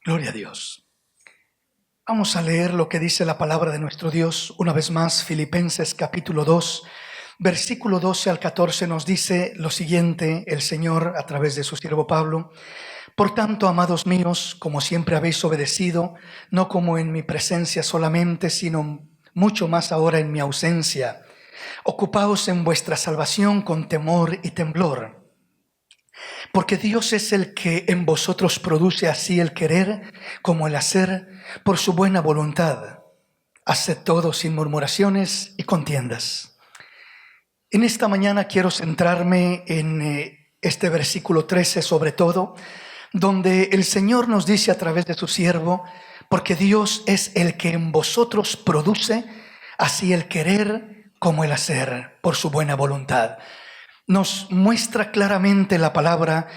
Gloria a Dios. Vamos a leer lo que dice la palabra de nuestro Dios. Una vez más, Filipenses capítulo 2, versículo 12 al 14 nos dice lo siguiente, el Señor a través de su siervo Pablo. Por tanto, amados míos, como siempre habéis obedecido, no como en mi presencia solamente, sino mucho más ahora en mi ausencia, ocupaos en vuestra salvación con temor y temblor. Porque Dios es el que en vosotros produce así el querer como el hacer por su buena voluntad. Haced todo sin murmuraciones y contiendas. En esta mañana quiero centrarme en este versículo 13 sobre todo, donde el Señor nos dice a través de su siervo, porque Dios es el que en vosotros produce así el querer como el hacer por su buena voluntad. Nos muestra claramente la palabra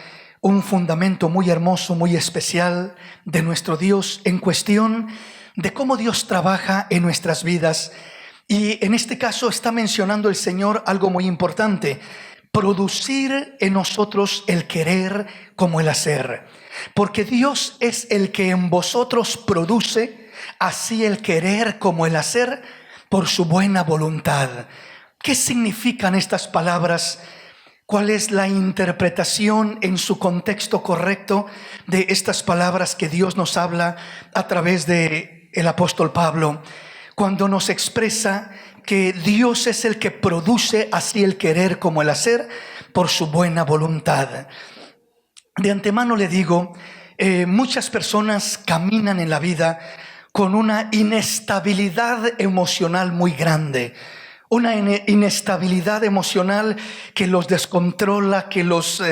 un fundamento muy hermoso, muy especial de nuestro Dios en cuestión de cómo Dios trabaja en nuestras vidas. Y en este caso está mencionando el Señor algo muy importante: producir en nosotros el querer como el hacer. Porque Dios es el que en vosotros produce así el querer como el hacer por su buena voluntad. ¿Qué significan estas palabras? ¿Cuál es la interpretación en su contexto correcto de estas palabras que Dios nos habla a través de el apóstol Pablo? Cuando nos expresa que Dios es el que produce así el querer como el hacer por su buena voluntad. De antemano le digo, muchas personas caminan en la vida con una inestabilidad emocional muy grande. Una inestabilidad emocional que los descontrola, que los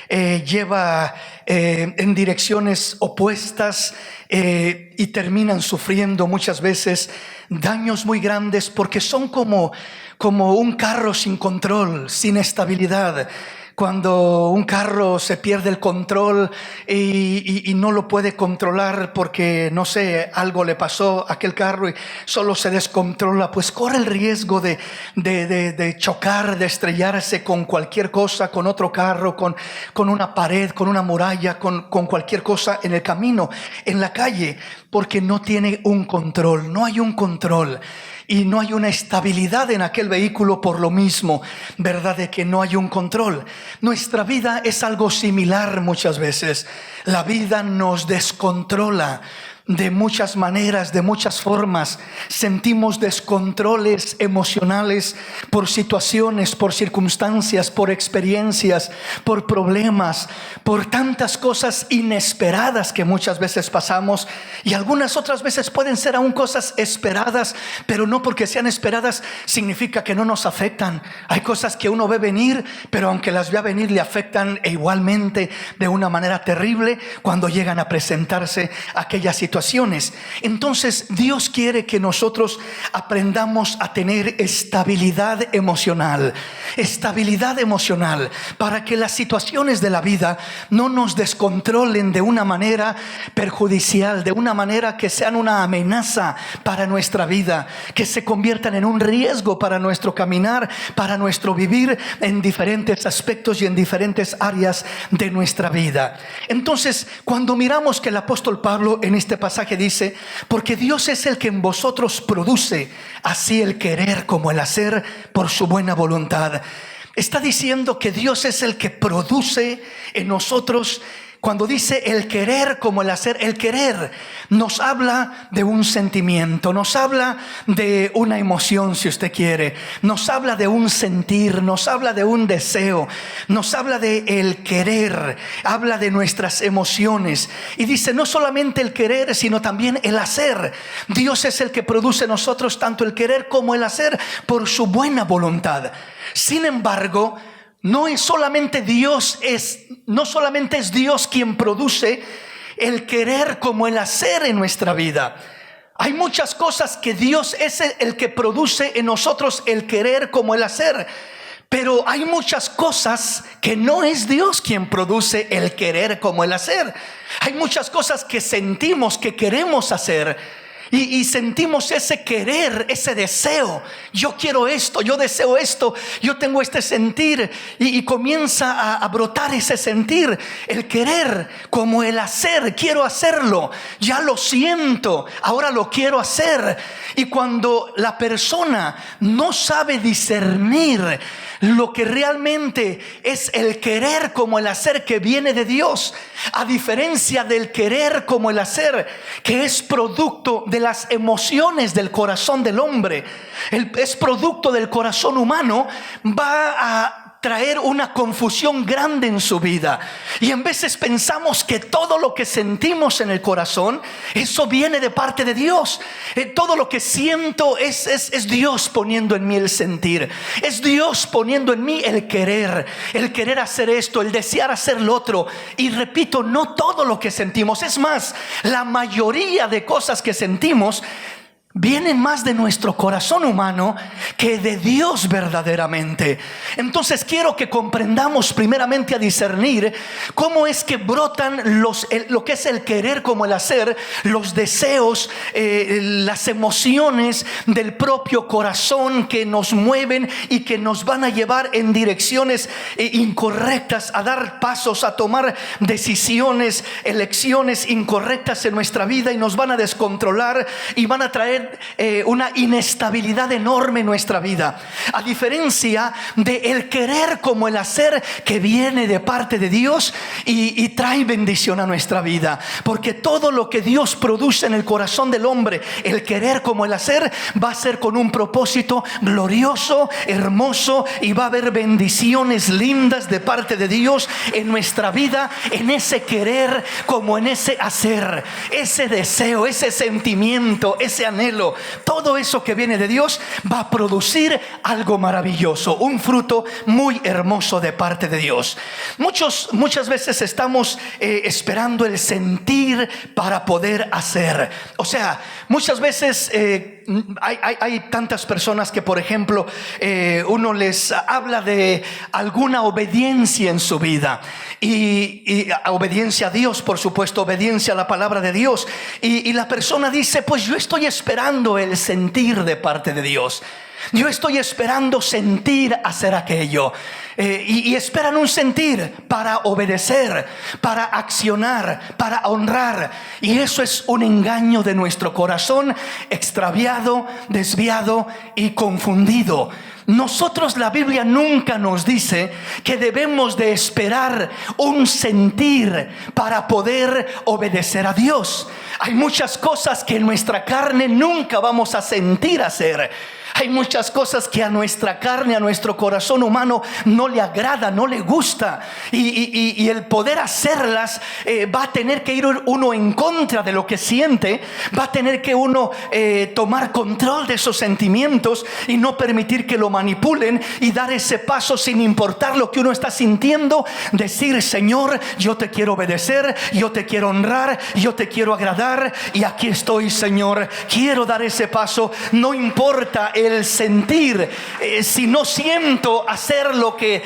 lleva en direcciones opuestas y terminan sufriendo muchas veces daños muy grandes porque son como un carro sin control, sin estabilidad. Cuando un carro se pierde el control y no lo puede controlar porque, no sé, algo le pasó a aquel carro y solo se descontrola, pues corre el riesgo de chocar, de estrellarse con cualquier cosa, con otro carro, con una pared, con una muralla, con cualquier cosa en el camino, en la calle, porque no tiene un control, no hay un control. Y no hay una estabilidad en aquel vehículo por lo mismo, ¿verdad? De que no hay un control. Nuestra vida es algo similar muchas veces. La vida nos descontrola de muchas maneras, de muchas formas. Sentimos descontroles emocionales por situaciones, por circunstancias, por experiencias, por problemas, por tantas cosas inesperadas que muchas veces pasamos, y algunas otras veces pueden ser aún cosas esperadas, pero no porque sean esperadas significa que no nos afectan. Hay cosas que uno ve venir, pero aunque las vea venir le afectan igualmente de una manera terrible cuando llegan a presentarse aquellas situaciones. Entonces Dios quiere que nosotros aprendamos a tener estabilidad emocional para que las situaciones de la vida no nos descontrolen de una manera perjudicial, de una manera que sean una amenaza para nuestra vida, que se conviertan en un riesgo para nuestro caminar, para nuestro vivir en diferentes aspectos y en diferentes áreas de nuestra vida. Entonces, cuando miramos que el apóstol Pablo en este pasaje dice, porque Dios es el que en vosotros produce así el querer como el hacer por su buena voluntad, está diciendo que Dios es el que produce en nosotros. Cuando dice el querer como el hacer, el querer nos habla de un sentimiento, nos habla de una emoción, si usted quiere, nos habla de un sentir, nos habla de un deseo, nos habla de el querer, habla de nuestras emociones. Y dice no solamente el querer, sino también el hacer. Dios es el que produce en nosotros tanto el querer como el hacer por su buena voluntad. Sin embargo, no solamente es Dios quien produce el querer como el hacer en nuestra vida. Hay muchas cosas que Dios es el que produce en nosotros el querer como el hacer. Pero hay muchas cosas que no es Dios quien produce el querer como el hacer. Hay muchas cosas que sentimos que queremos hacer. Y sentimos ese querer, ese deseo. Yo quiero esto, yo deseo esto, yo tengo este sentir. Y comienza a brotar ese sentir, el querer como el hacer. Quiero hacerlo, ya lo siento, ahora lo quiero hacer. Y cuando la persona no sabe discernir lo que realmente es el querer como el hacer que viene de Dios, a diferencia del querer como el hacer que es producto de las emociones del corazón del hombre, es producto del corazón humano, va a traer una confusión grande en su vida. Y en veces pensamos que todo lo que sentimos en el corazón, eso viene de parte de Dios. Todo lo que siento es Dios poniendo en mí el sentir, es Dios poniendo en mí el querer hacer esto, el desear hacer lo otro. Y repito, no todo lo que sentimos, es más, la mayoría de cosas que sentimos vienen más de nuestro corazón humano que de Dios verdaderamente. Entonces quiero que comprendamos primeramente a discernir cómo es que brotan lo que es el querer como el hacer, los deseos, las emociones del propio corazón que nos mueven y que nos van a llevar en direcciones incorrectas, a dar pasos, a tomar decisiones, elecciones incorrectas en nuestra vida, y nos van a descontrolar y van a traer una inestabilidad enorme en nuestra vida, a diferencia de el querer como el hacer que viene de parte de Dios y trae bendición a nuestra vida. Porque todo lo que Dios produce en el corazón del hombre, el querer como el hacer, va a ser con un propósito glorioso, hermoso, y va a haber bendiciones lindas de parte de Dios en nuestra vida, en ese querer como en ese hacer, ese deseo, ese sentimiento, ese anhelo. Todo eso que viene de Dios va a producir algo maravilloso, un fruto muy hermoso de parte de Dios. Muchas veces estamos esperando el sentir para poder hacer. O sea, muchas veces hay tantas personas que, por ejemplo, uno les habla de alguna obediencia en su vida, y obediencia a Dios, por supuesto, obediencia a la palabra de Dios, y la persona dice: pues yo estoy esperando el sentir de parte de Dios, yo estoy esperando sentir hacer aquello. Y esperan un sentir para obedecer, para accionar, para honrar. Y eso es un engaño de nuestro corazón, extraviado, desviado y confundido. Nosotros, la Biblia nunca nos dice que debemos de esperar un sentir para poder obedecer a Dios. Hay muchas cosas que en nuestra carne nunca vamos a sentir hacer. Hay muchas cosas que a nuestra carne, a nuestro corazón humano no le agrada, no le gusta. Y el poder hacerlas va a tener que ir uno en contra de lo que siente. Va a tener que uno tomar control de esos sentimientos y no permitir que lo manipulen, y dar ese paso sin importar lo que uno está sintiendo. Decir: Señor, yo te quiero obedecer, yo te quiero honrar, yo te quiero agradar, y aquí estoy, Señor. Quiero dar ese paso. No importa el sentir, si no siento hacer lo que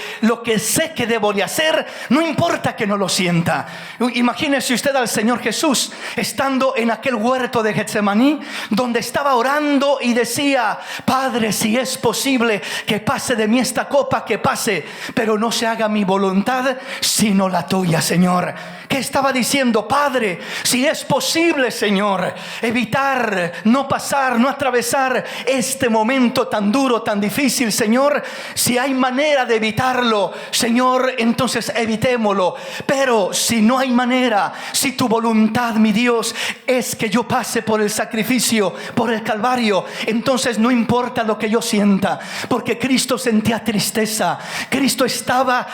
sé que debo de hacer, no importa que no lo sienta. Imagínese usted al Señor Jesús estando en aquel huerto de Getsemaní, donde estaba orando y decía: Padre, si es posible que pase de mí esta copa, que pase, pero no se haga mi voluntad sino la tuya, Señor. ¿Qué estaba diciendo? Padre, si es posible, Señor, evitar, no pasar, no atravesar este momento tan duro, tan difícil, Señor. Si hay manera de evitarlo, Señor, entonces evitémoslo. Pero si no hay manera, si tu voluntad, mi Dios, es que yo pase por el sacrificio, por el Calvario, entonces no importa lo que yo sienta, porque Cristo sentía tristeza. Cristo estaba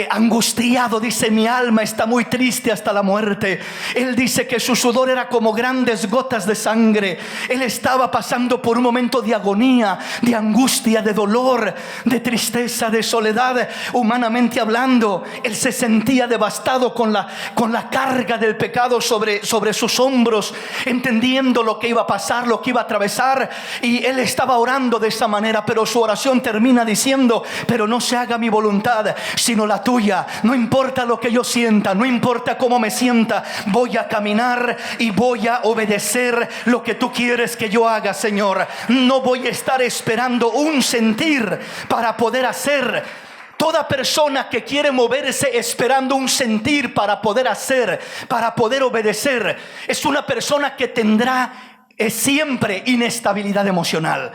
angustiado. Dice: mi alma está muy triste hasta la muerte. Él dice que su sudor era como grandes gotas de sangre. Él estaba pasando por un momento de agonía, de angustia, de dolor, de tristeza, de soledad. Humanamente hablando, él se sentía devastado con la carga del pecado sobre sus hombros, entendiendo lo que iba a pasar, lo que iba a atravesar. Y él estaba orando de esa manera, pero su oración termina diciendo: pero no se haga mi voluntad sino la tuya. No importa lo que yo sienta, no importa importa cómo me sienta, voy a caminar y voy a obedecer lo que tú quieres que yo haga, Señor. No voy a estar esperando un sentir para poder hacer. Toda persona que quiere moverse esperando un sentir para poder hacer, para poder obedecer, es una persona que tendrá siempre inestabilidad emocional,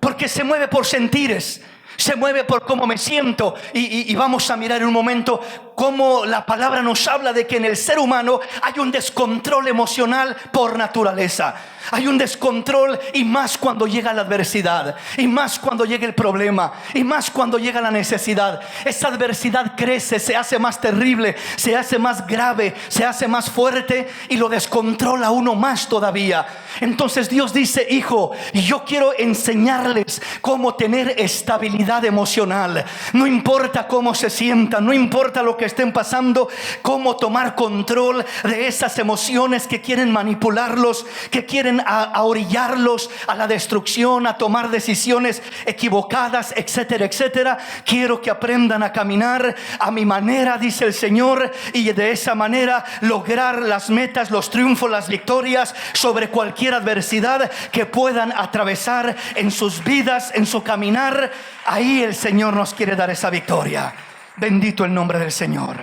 porque se mueve por sentires, se mueve por cómo me siento. Y vamos a mirar en un momento cómo la palabra nos habla de que en el ser humano hay un descontrol emocional por naturaleza. Hay un descontrol, y más cuando llega la adversidad, y más cuando llega el problema, y más cuando llega la necesidad. Esa adversidad crece, se hace más terrible, se hace más grave, se hace más fuerte, y lo descontrola uno más todavía. Entonces Dios dice: hijo, yo quiero enseñarles cómo tener estabilidad emocional. No importa cómo se sientan, no importa lo que estén pasando, cómo tomar control de esas emociones que quieren manipularlos, que quieren a orillarlos a la destrucción, a tomar decisiones equivocadas, etcétera, etcétera. Quiero que aprendan a caminar a mi manera, dice el Señor, y de esa manera lograr las metas, los triunfos, las victorias sobre cualquier adversidad que puedan atravesar en sus vidas, en su caminar. Ahí el Señor nos quiere dar esa victoria. Bendito el nombre del Señor.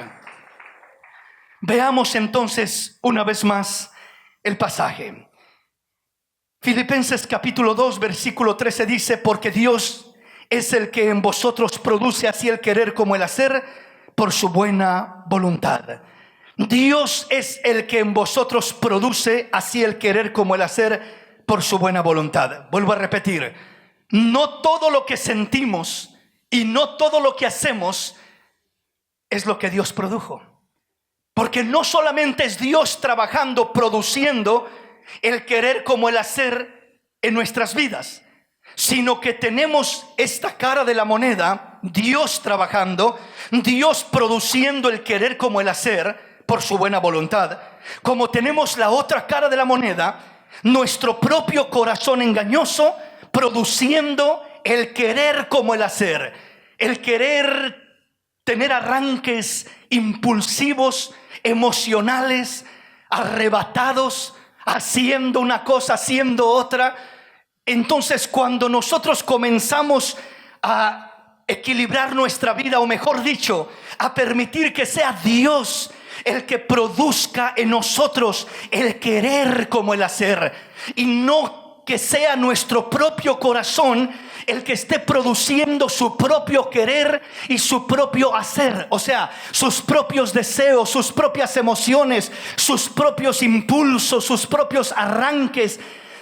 Veamos entonces una vez más el pasaje. Filipenses capítulo 2 versículo 13 dice: porque Dios es el que en vosotros produce así el querer como el hacer por su buena voluntad. Dios es el que en vosotros produce así el querer como el hacer por su buena voluntad. Vuelvo a repetir: no todo lo que sentimos y no todo lo que hacemos es lo que Dios produjo. Porque no solamente es Dios trabajando, produciendo el querer como el hacer en nuestras vidas, sino que tenemos esta cara de la moneda: Dios trabajando, Dios produciendo el querer como el hacer por su buena voluntad. Como tenemos la otra cara de la moneda, nuestro propio corazón engañoso produciendo el querer como el hacer, el querer tener arranques impulsivos, emocionales, arrebatados, haciendo una cosa, haciendo otra. Entonces, cuando nosotros comenzamos a equilibrar nuestra vida, o mejor dicho, a permitir que sea Dios el que produzca en nosotros el querer como el hacer, y no que sea nuestro propio corazón el que esté produciendo su propio querer y su propio hacer, o sea, sus propios deseos, sus propias emociones, sus propios impulsos, sus propios arranques,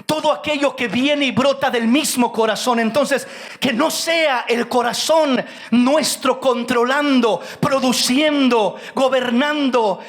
todo aquello que viene y brota del mismo corazón. Entonces, que no sea el corazón nuestro controlando, produciendo, gobernando,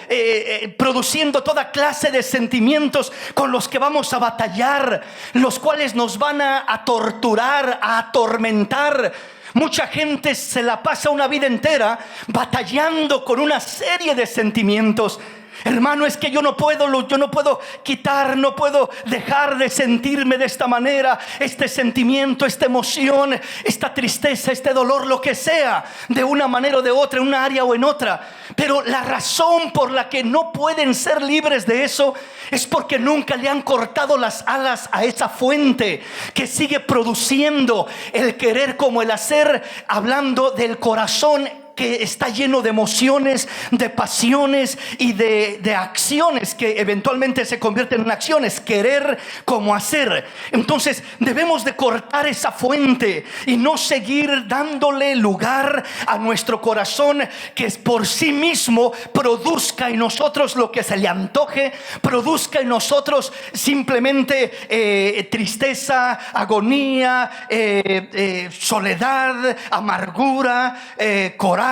produciendo toda clase de sentimientos con los que vamos a batallar, los cuales nos van a torturar, a atormentar. Mucha gente se la pasa una vida entera batallando con una serie de sentimientos. Hermano, es que yo no puedo quitar, no puedo dejar de sentirme de esta manera, este sentimiento, esta emoción, esta tristeza, este dolor, lo que sea, de una manera o de otra, en una área o en otra. Pero la razón por la que no pueden ser libres de eso es porque nunca le han cortado las alas a esa fuente que sigue produciendo el querer como el hacer, hablando del corazón que está lleno de emociones, de pasiones y de acciones que eventualmente se convierten en acciones, querer como hacer. Entonces debemos de cortar esa fuente y no seguir dándole lugar a nuestro corazón, que por sí mismo produzca en nosotros lo que se le antoje, produzca en nosotros simplemente tristeza, agonía, soledad, amargura, coraje,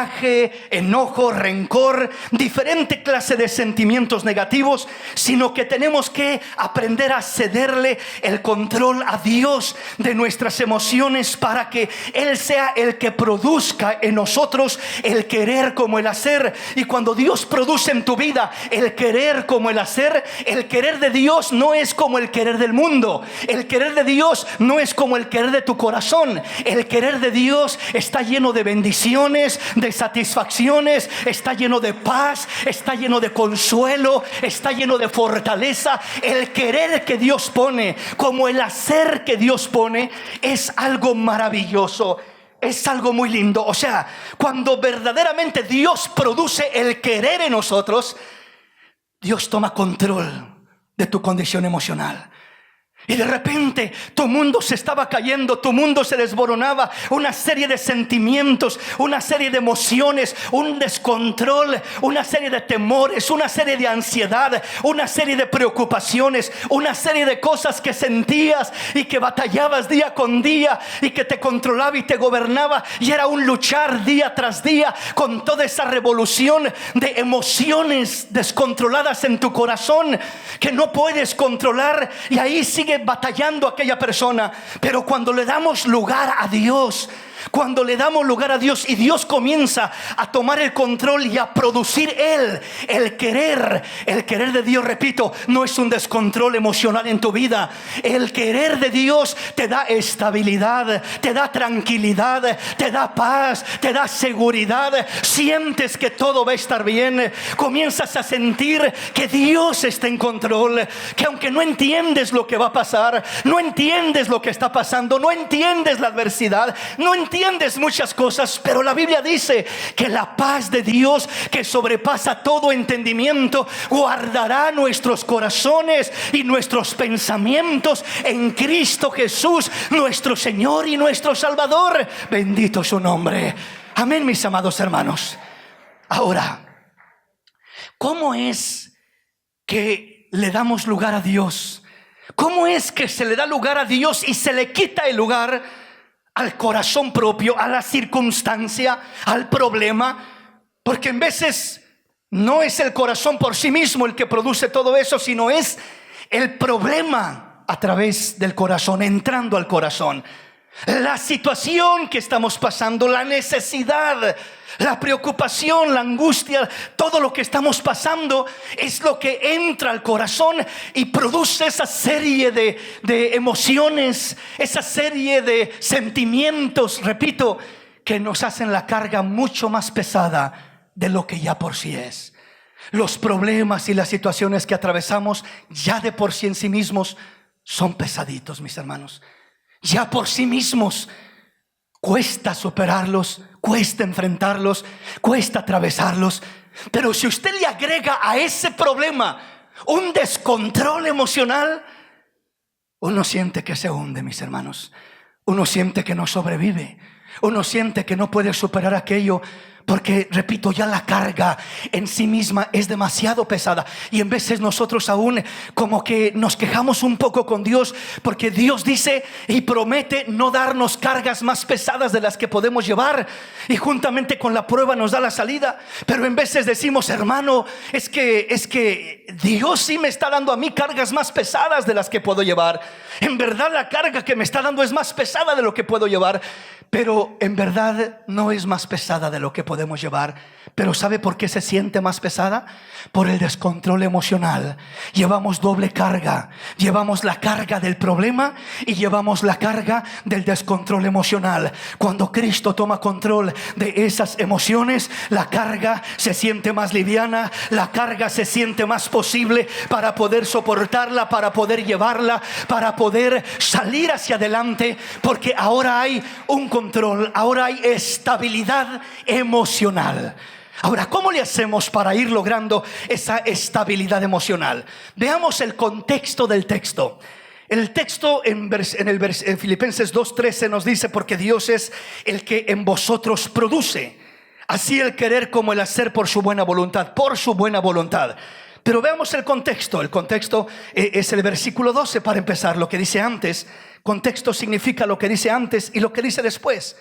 enojo, rencor, diferente clase de sentimientos negativos, sino que tenemos que aprender a cederle el control a Dios de nuestras emociones para que Él sea el que produzca en nosotros el querer como el hacer. Y cuando Dios produce en tu vida el querer como el hacer, el querer de Dios no es como el querer del mundo, el querer de Dios no es como el querer de tu corazón. El querer de Dios está lleno de bendiciones, de satisfacciones, está lleno de paz, está lleno de consuelo, está lleno de fortaleza. El querer que Dios pone, como el hacer que Dios pone, es algo maravilloso. Es algo muy lindo. O sea, cuando verdaderamente Dios produce el querer en nosotros, Dios toma control de tu condición emocional. Y de repente tu mundo se estaba cayendo, tu mundo se desboronaba. Una serie de sentimientos, una serie de emociones, un descontrol, una serie de temores, una serie de ansiedad, una serie de preocupaciones, una serie de cosas que sentías y que batallabas día con día y que te controlaba y te gobernaba. Y era un luchar día tras día con toda esa revolución de emociones descontroladas en tu corazón que no puedes controlar, y ahí sigue batallando aquella persona. Pero cuando le damos lugar a Dios, cuando le damos lugar a Dios y Dios comienza a tomar el control y a producir el querer de Dios, repito, no es un descontrol emocional en tu vida. El querer de Dios te da estabilidad, te da tranquilidad, te da paz, te da seguridad. Sientes que todo va a estar bien. Comienzas a sentir que Dios está en control, que aunque no entiendes lo que va a pasar, no entiendes lo que está pasando, no entiendes la adversidad, no entiendes muchas cosas, pero la Biblia dice que la paz de Dios, que sobrepasa todo entendimiento, guardará nuestros corazones y nuestros pensamientos en Cristo Jesús, nuestro Señor y nuestro Salvador. Bendito su nombre. Amén, mis amados hermanos. Ahora, ¿cómo es que le damos lugar a Dios? ¿Cómo es que se le da lugar a Dios y se le quita el lugar al corazón propio, a la circunstancia, al problema? Porque en veces no es el corazón por sí mismo el que produce todo eso, sino es el problema a través del corazón, entrando al corazón. La situación que estamos pasando, la necesidad, la preocupación, la angustia, todo lo que estamos pasando es lo que entra al corazón y produce esa serie de emociones, esa serie de sentimientos, repito, que nos hacen la carga mucho más pesada de lo que ya por sí es. Los problemas y las situaciones que atravesamos ya de por sí en sí mismos son pesaditos, mis hermanos. Ya por sí mismos cuesta superarlos, cuesta enfrentarlos, cuesta atravesarlos. Pero si usted le agrega a ese problema un descontrol emocional, uno siente que se hunde, mis hermanos. Uno siente que no sobrevive. Uno siente que no puede superar aquello, porque, repito, ya la carga en sí misma es demasiado pesada. Y en veces nosotros aún como que nos quejamos un poco con Dios, porque Dios dice y promete no darnos cargas más pesadas de las que podemos llevar, y juntamente con la prueba nos da la salida. Pero en veces decimos: hermano, es que Dios sí me está dando a mí cargas más pesadas de las que puedo llevar. En verdad la carga que me está dando es más pesada de lo que puedo llevar. Pero en verdad no es más pesada de lo que podemos llevar. Pero ¿sabe por qué se siente más pesada? Por el descontrol emocional. Llevamos doble carga. Llevamos la carga del problema y llevamos la carga del descontrol emocional. Cuando Cristo toma control de esas emociones, la carga se siente más liviana, la carga se siente más posible para poder soportarla, para poder llevarla, para poder salir hacia adelante, porque ahora hay un control, ahora hay estabilidad emocional. Ahora, ¿cómo le hacemos para ir logrando esa estabilidad emocional? Veamos el contexto del texto. El texto en Filipenses 2:13 nos dice: porque Dios es el que en vosotros produce así el querer como el hacer por su buena voluntad, por su buena voluntad. Pero veamos el contexto. El contexto es el versículo 12 para empezar. Lo que dice antes, contexto significa lo que dice antes y lo que dice después.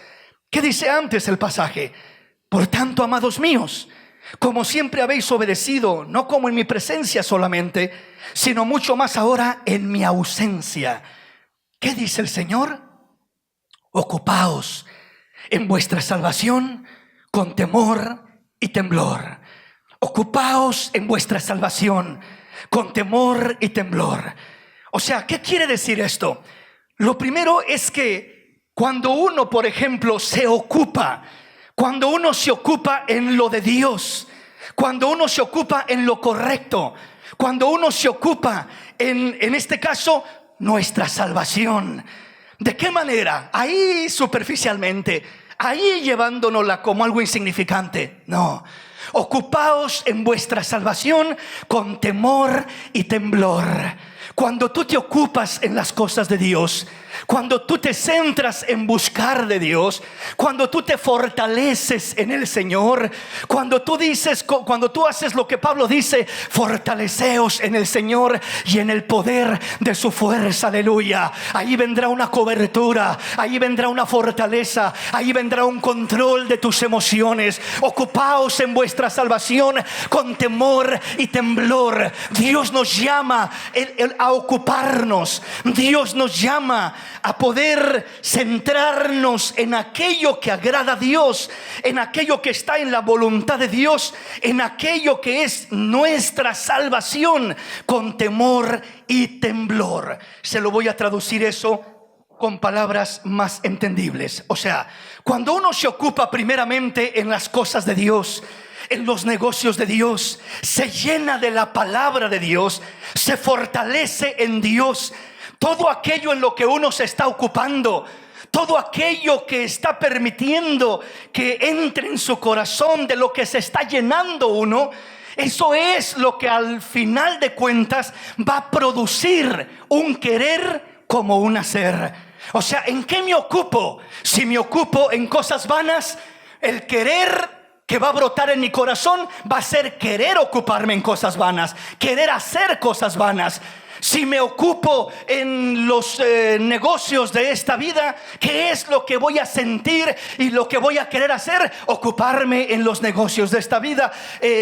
¿Qué dice antes el pasaje? Por tanto, amados míos, como siempre habéis obedecido, no como en mi presencia solamente, sino mucho más ahora en mi ausencia. ¿Qué dice el Señor? Ocupaos en vuestra salvación con temor y temblor. Ocupaos en vuestra salvación con temor y temblor. O sea, ¿qué quiere decir esto? Lo primero es que cuando uno, por ejemplo, se ocupa, Cuando uno se ocupa en lo de Dios, cuando uno se ocupa en lo correcto, cuando uno se ocupa en este caso, nuestra salvación. ¿De qué manera? Ahí superficialmente, ahí llevándonosla como algo insignificante. No. Ocupaos en vuestra salvación con temor y temblor. Cuando tú te ocupas en las cosas de Dios, cuando tú te centras en buscar de Dios, cuando tú te fortaleces en el Señor, cuando tú haces lo que Pablo dice, fortaleceos en el Señor y en el poder de su fuerza, aleluya. Ahí vendrá una cobertura, ahí vendrá una fortaleza, ahí vendrá un control de tus emociones. Ocupaos en vuestra salvación con temor y temblor. Dios nos llama a ocuparnos. Dios nos llama a poder centrarnos en aquello que agrada a Dios, en aquello que está en la voluntad de Dios, en aquello que es nuestra salvación, con temor y temblor. Se lo voy a traducir eso con palabras más entendibles. O sea, cuando uno se ocupa primeramente en las cosas de Dios, en los negocios de Dios, se llena de la palabra de Dios, se fortalece en Dios, todo aquello en lo que uno se está ocupando, todo aquello que está permitiendo que entre en su corazón, de lo que se está llenando uno, eso es lo que al final de cuentas va a producir un querer como un hacer. O sea, ¿en qué me ocupo? Si me ocupo en cosas vanas, el querer que va a brotar en mi corazón va a ser querer ocuparme en cosas vanas, querer hacer cosas vanas. Si me ocupo en los negocios de esta vida, ¿qué es lo que voy a sentir y lo que voy a querer hacer? Ocuparme en los negocios de esta vida,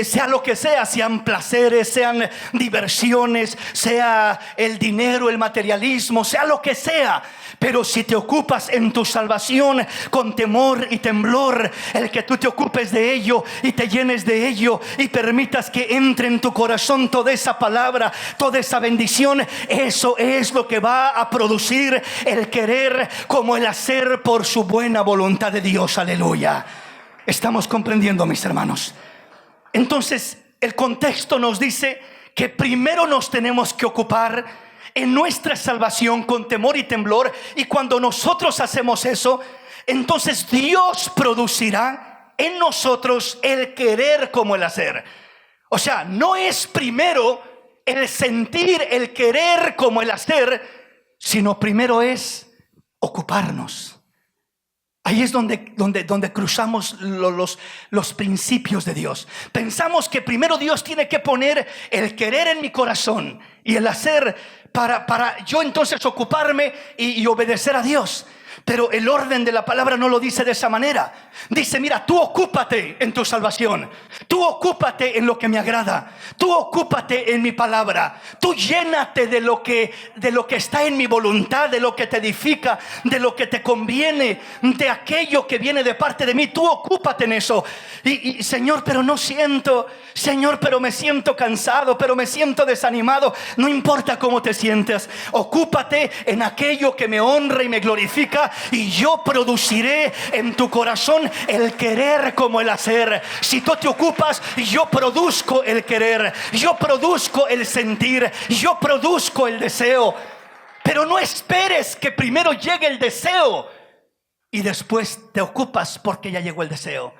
sea lo que sea, sean placeres, sean diversiones, sea el dinero, el materialismo, sea lo que sea. Pero si te ocupas en tu salvación con temor y temblor, el que tú te ocupes de ello y te llenes de ello y permitas que entre en tu corazón toda esa palabra, toda esa bendición, eso es lo que va a producir el querer como el hacer por su buena voluntad de Dios. Aleluya. ¿Estamos comprendiendo, mis hermanos? Entonces, el contexto nos dice que primero nos tenemos que ocupar en nuestra salvación con temor y temblor, y cuando nosotros hacemos eso, entonces Dios producirá en nosotros el querer como el hacer. O sea, no es primero el sentir, el querer como el hacer, sino primero es ocuparnos. Ahí es donde cruzamos los principios de Dios. Pensamos que primero Dios tiene que poner el querer en mi corazón y el hacer para yo entonces ocuparme y obedecer a Dios. Pero el orden de la palabra no lo dice de esa manera. Dice, mira, tú ocúpate en tu salvación, tú ocúpate en lo que me agrada, tú ocúpate en mi palabra, tú llénate de lo que está en mi voluntad, de lo que te edifica, de lo que te conviene, de aquello que viene de parte de mí. Tú ocúpate en eso. Y Señor, pero no siento, Señor, pero me siento cansado, pero me siento desanimado. No importa cómo te sientas, ocúpate en aquello que me honra y me glorifica, y yo produciré en tu corazón el querer como el hacer. Si tú te ocupas, yo produzco el querer, yo produzco el sentir, yo produzco el deseo. Pero no esperes que primero llegue el deseo y después te ocupas porque ya llegó el deseo,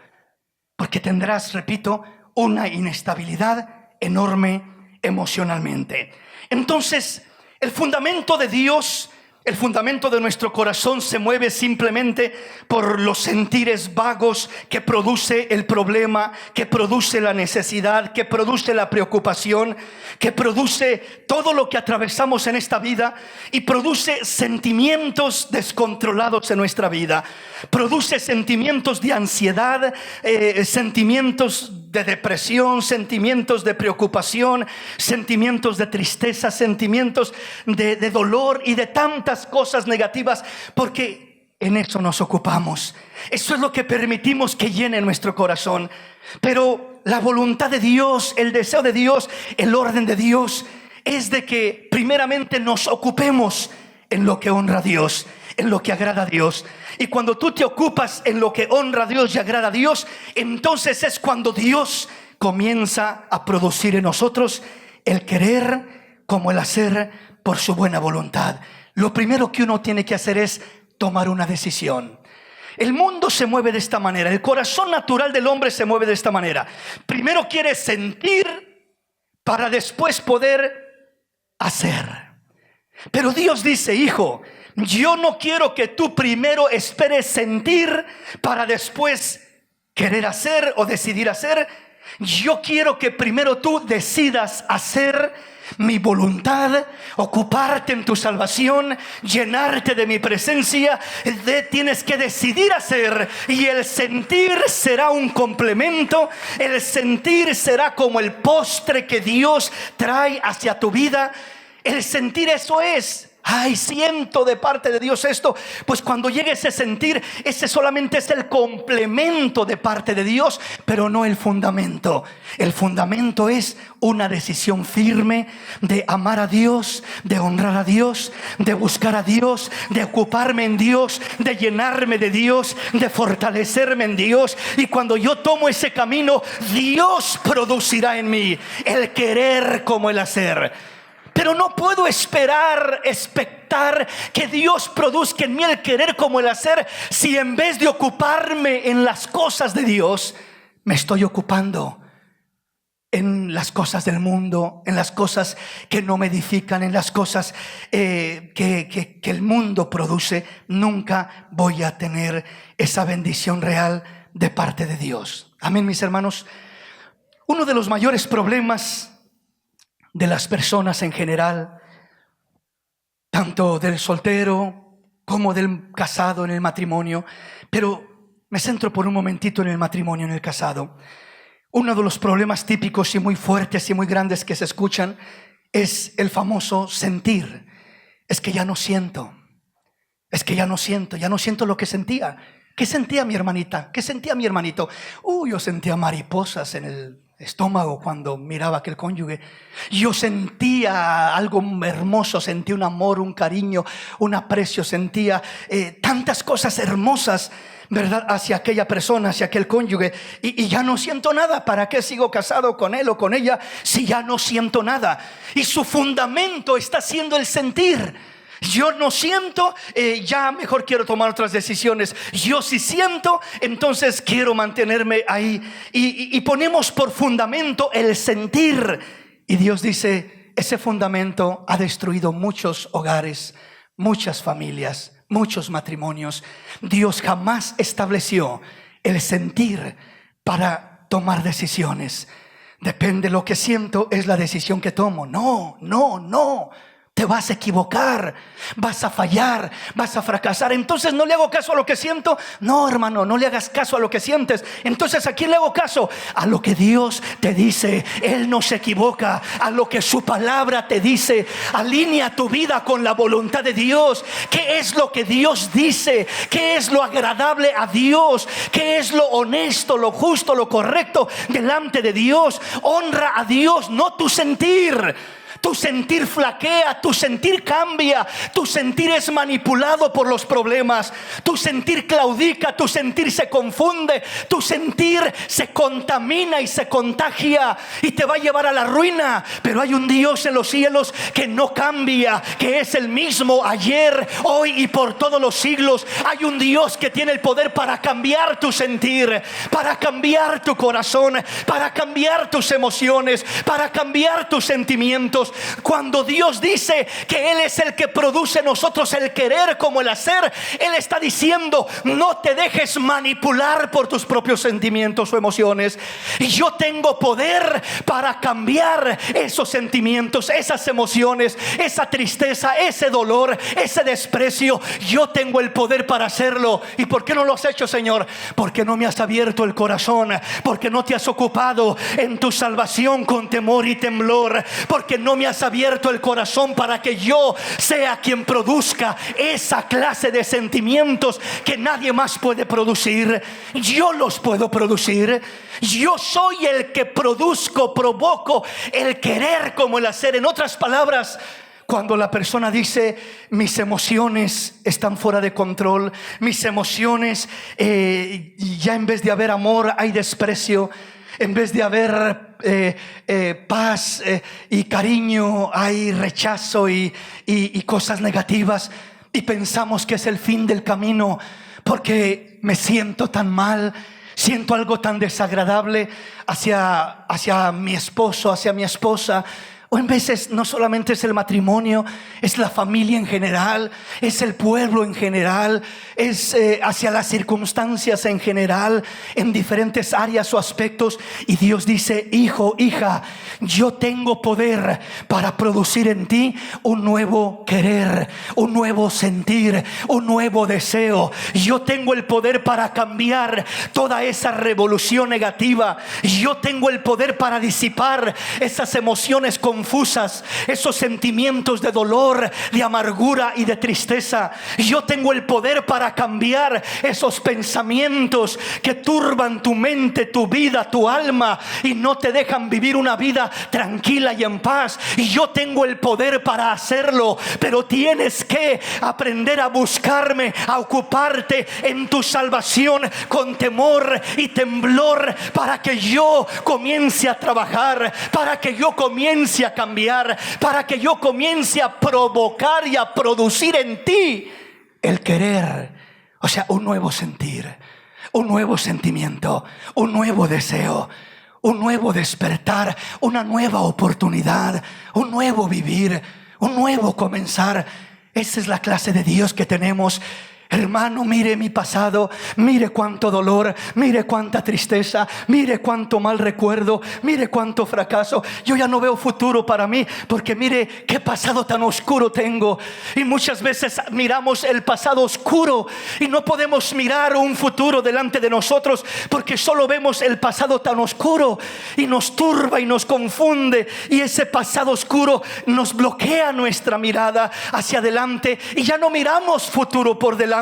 porque tendrás, repito, una inestabilidad enorme emocionalmente. Entonces, el fundamento de Dios, el fundamento de nuestro corazón se mueve simplemente por los sentires vagos que produce el problema, que produce la necesidad, que produce la preocupación, que produce todo lo que atravesamos en esta vida, y produce sentimientos descontrolados en nuestra vida. Produce sentimientos de ansiedad, sentimientos de depresión, sentimientos de preocupación, sentimientos de tristeza, sentimientos de dolor y de tantas cosas negativas, porque en eso nos ocupamos. Eso es lo que permitimos que llene nuestro corazón. Pero la voluntad de Dios, el deseo de Dios, el orden de Dios es de que primeramente nos ocupemos en lo que honra a Dios, en lo que agrada a Dios. Y cuando tú te ocupas en lo que honra a Dios y agrada a Dios, entonces es cuando Dios comienza a producir en nosotros el querer como el hacer por su buena voluntad. Lo primero que uno tiene que hacer es tomar una decisión. El mundo se mueve de esta manera. El corazón natural del hombre se mueve de esta manera. Primero quiere sentir para después poder hacer. Pero Dios dice: hijo, yo no quiero que tú primero esperes sentir para después querer hacer o decidir hacer. Yo quiero que primero tú decidas hacer mi voluntad, ocuparte en tu salvación, llenarte de mi presencia. Tienes que decidir hacer, y el sentir será un complemento. El sentir será como el postre que Dios trae hacia tu vida. El sentir, eso es: ay, siento de parte de Dios esto. Pues cuando llegue ese sentir, ese solamente es el complemento de parte de Dios, pero no el fundamento. El fundamento es una decisión firme de amar a Dios, de honrar a Dios, de buscar a Dios, de ocuparme en Dios, de llenarme de Dios, de fortalecerme en Dios. Y cuando yo tomo ese camino, Dios producirá en mí el querer como el hacer. Pero no puedo expectar que Dios produzca en mí el querer como el hacer, si en vez de ocuparme en las cosas de Dios, me estoy ocupando en las cosas del mundo, en las cosas que no me edifican, en las cosas que el mundo produce. Nunca voy a tener esa bendición real de parte de Dios. Amén, mis hermanos. Uno de los mayores problemas de las personas en general, tanto del soltero como del casado en el matrimonio, pero me centro por un momentito en el matrimonio, en el casado. Uno de los problemas típicos y muy fuertes y muy grandes que se escuchan es el famoso sentir. Es que ya no siento, es que ya no siento lo que sentía. ¿Qué sentía mi hermanita? ¿Qué sentía mi hermanito? Yo sentía mariposas en el estómago cuando miraba a aquel cónyuge. Yo sentía algo hermoso, sentía un amor, un cariño, un aprecio, sentía tantas cosas hermosas, ¿verdad?, hacia aquella persona, hacia aquel cónyuge. Y ya no siento nada. ¿Para qué sigo casado con él o con ella si ya no siento nada? Y su fundamento está siendo el sentir. Yo no siento, ya mejor quiero tomar otras decisiones. Yo sí siento, entonces quiero mantenerme ahí. Y ponemos por fundamento el sentir. Y Dios dice: ese fundamento ha destruido muchos hogares, muchas familias, muchos matrimonios. Dios jamás estableció el sentir para tomar decisiones. Depende de lo que siento, es la decisión que tomo. No. Te vas a equivocar, vas a fallar, vas a fracasar. Entonces no le hago caso a lo que siento. No, hermano, no le hagas caso a lo que sientes. Entonces ¿a quién le hago caso? A lo que Dios te dice. Él no se equivoca. A lo que su palabra te dice. Alinea tu vida con la voluntad de Dios. ¿Qué es lo que Dios dice? ¿Qué es lo agradable a Dios? ¿Qué es lo honesto, lo justo, lo correcto delante de Dios? Honra a Dios, no tu sentir. Tu sentir flaquea, tu sentir cambia, tu sentir es manipulado por los problemas, tu sentir claudica, tu sentir se confunde, tu sentir se contamina y se contagia y te va a llevar a la ruina. Pero hay un Dios en los cielos que no cambia, que es el mismo ayer, hoy y por todos los siglos. Hay un Dios que tiene el poder para cambiar tu sentir, para cambiar tu corazón, para cambiar tus emociones, para cambiar tus sentimientos. Cuando Dios dice que Él es el que produce en nosotros el querer como el hacer, Él está diciendo: no te dejes manipular por tus propios sentimientos o emociones. Y yo tengo poder para cambiar esos sentimientos, esas emociones, esa tristeza, ese dolor, ese desprecio. Yo tengo el poder para hacerlo. ¿Y por qué no lo has hecho, Señor? Porque no me has abierto el corazón, porque no te has ocupado en tu salvación con temor y temblor, porque no me has abierto el corazón para que yo sea quien produzca esa clase de sentimientos que nadie más puede producir. Yo los puedo producir. Yo soy el que produzco, provoco el querer como el hacer. En otras palabras, Cuando la persona dice, mis emociones están fuera de control, mis emociones, ya en vez de haber amor hay desprecio, en vez de haber paz y cariño hay rechazo y cosas negativas, y pensamos que es el fin del camino porque me siento tan mal, siento algo tan desagradable hacia mi esposo, hacia mi esposa. O en veces no solamente es el matrimonio, es la familia en general, es el pueblo en general, es hacia las circunstancias en general, en diferentes áreas o aspectos. Y Dios dice, hijo, hija, yo tengo poder para producir en ti un nuevo querer, un nuevo sentir, un nuevo deseo. Yo tengo el poder para cambiar toda esa revolución negativa. Yo tengo el poder para disipar esas emociones confusas, esos sentimientos de dolor, de amargura y de tristeza. Yo tengo el poder para cambiar esos pensamientos que turban tu mente, tu vida, tu alma y no te dejan vivir una vida tranquila y en paz. Y yo tengo el poder para hacerlo, pero tienes que aprender a buscarme, a ocuparte en tu salvación con temor y temblor, para que yo comience a trabajar, para que yo comience a cambiar, para que yo comience a provocar y a producir en ti el querer, o sea, un nuevo sentir, un nuevo sentimiento, un nuevo deseo, un nuevo despertar, una nueva oportunidad, un nuevo vivir, un nuevo comenzar. Esa es la clase de Dios que tenemos. Hermano, mire mi pasado, mire cuánto dolor, mire cuánta tristeza, mire cuánto mal recuerdo, mire cuánto fracaso. Yo ya no veo futuro para mí, porque mire qué pasado tan oscuro tengo. Y muchas veces miramos el pasado oscuro y no podemos mirar un futuro delante de nosotros, porque solo vemos el pasado tan oscuro y nos turba y nos confunde, y ese pasado oscuro nos bloquea nuestra mirada hacia adelante y ya no miramos futuro por delante,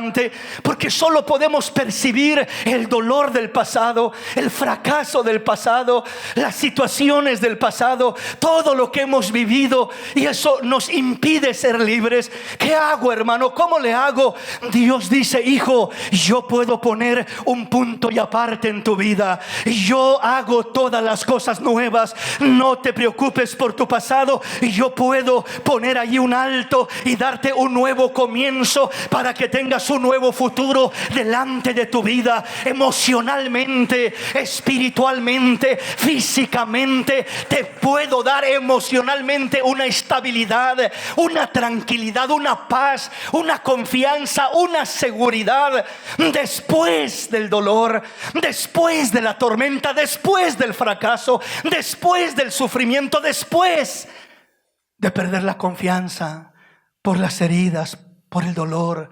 porque solo podemos percibir el dolor del pasado, el fracaso del pasado, las situaciones del pasado, todo lo que hemos vivido, y eso nos impide ser libres. ¿Qué hago, hermano? ¿Cómo le hago? Dios dice, hijo, yo puedo poner un punto y aparte en tu vida. Yo hago todas las cosas nuevas. No te preocupes por tu pasado, y yo puedo poner allí un alto y darte un nuevo comienzo para que tengas un nuevo futuro delante de tu vida, emocionalmente, espiritualmente, físicamente. Te puedo dar emocionalmente una estabilidad, una tranquilidad, una paz, una confianza, una seguridad después del dolor, después de la tormenta, después del fracaso, después del sufrimiento, después de perder la confianza por las heridas, por el dolor,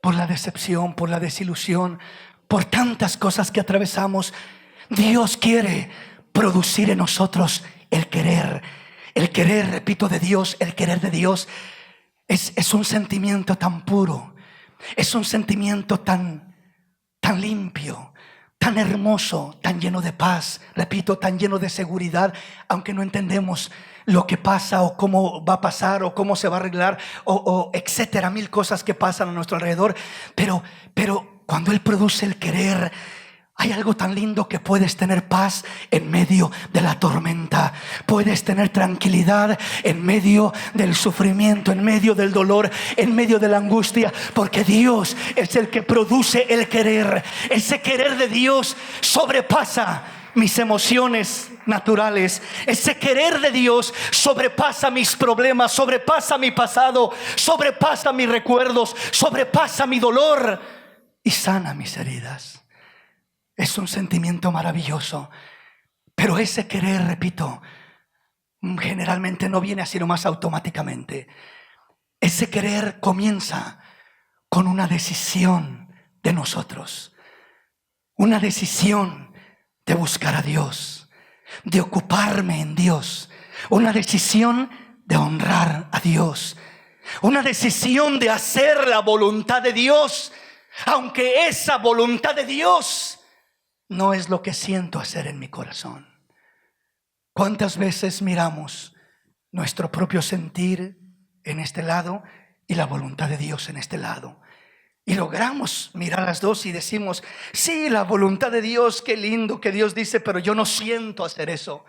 por la decepción, por la desilusión, por tantas cosas que atravesamos. Dios quiere producir en nosotros el querer. El querer, repito, de Dios. El querer de Dios es un sentimiento tan puro, es un sentimiento tan limpio, tan hermoso, tan lleno de paz, repito, tan lleno de seguridad, aunque no entendemos lo que pasa o cómo va a pasar o cómo se va a arreglar o etcétera, mil cosas que pasan a nuestro alrededor. Pero cuando Él produce el querer, hay algo tan lindo, que puedes tener paz en medio de la tormenta, puedes tener tranquilidad en medio del sufrimiento, en medio del dolor, en medio de la angustia, porque Dios es el que produce el querer. Ese querer de Dios sobrepasa mis emociones naturales. Ese querer de Dios sobrepasa mis problemas, sobrepasa mi pasado, sobrepasa mis recuerdos, sobrepasa mi dolor y sana mis heridas. Es un sentimiento maravilloso. Pero ese querer, repito, generalmente no viene así nomás automáticamente. Ese querer comienza con una decisión de nosotros, una decisión de buscar a Dios, de ocuparme en Dios, una decisión de honrar a Dios, una decisión de hacer la voluntad de Dios, aunque esa voluntad de Dios no es lo que siento hacer en mi corazón. ¿Cuántas veces miramos nuestro propio sentir en este lado y la voluntad de Dios en este lado. Y logramos mirar las dos y decimos, sí, la voluntad de Dios, qué lindo que Dios dice, pero yo no siento hacer eso.